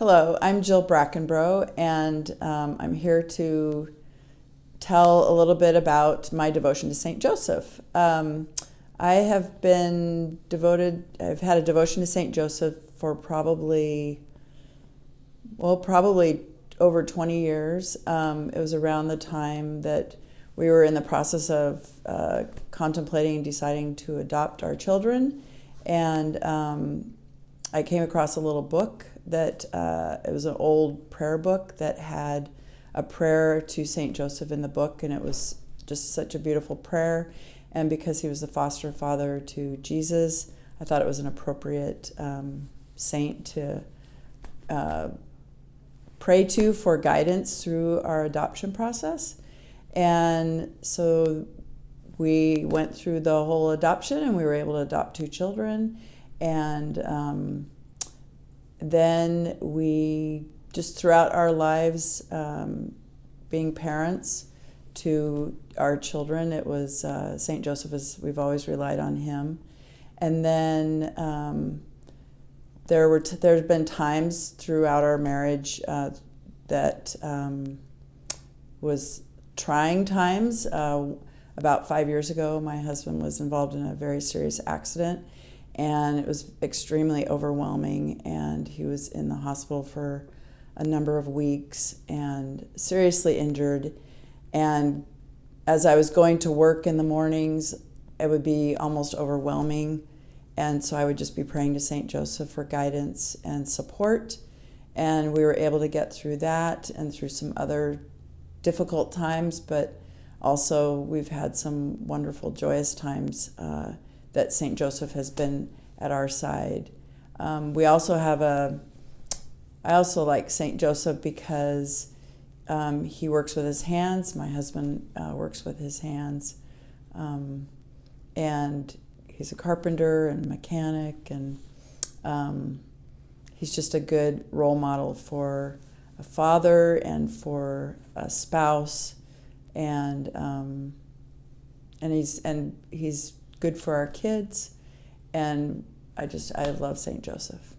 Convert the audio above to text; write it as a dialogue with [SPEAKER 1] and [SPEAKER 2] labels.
[SPEAKER 1] Hello, I'm Jill Brackenbrough, and I'm here to tell a little bit about my devotion to St. Joseph. I have been devoted, I've had a devotion to St. Joseph for probably over 20 years. It was around the time that we were in the process of contemplating and deciding to adopt our children. And I came across a little book that it was an old prayer book that had a prayer to St. Joseph in the book, and it was just such a beautiful prayer. And because he was the foster father to Jesus, I thought it was an appropriate saint to pray to for guidance through our adoption process. And so we went through the whole adoption, and we were able to adopt 2 children. And then we just throughout our lives, being parents to our children, it was St. Joseph, we've always relied on him. And then there's been times throughout our marriage that was trying times. About 5 years ago, my husband was involved in a very serious accident, and it was extremely overwhelming, and he was in the hospital for a number of weeks and seriously injured. And as I was going to work in the mornings, it would be almost overwhelming. And so I would just be praying to St. Joseph for guidance and support. And we were able to get through that and through some other difficult times, but also we've had some wonderful, joyous times that St. Joseph has been at our side. I also like St. Joseph because he works with his hands. My husband works with his hands. And he's a carpenter and mechanic, and he's just a good role model for a father and for a spouse, and he's good for our kids, and I love St. Joseph.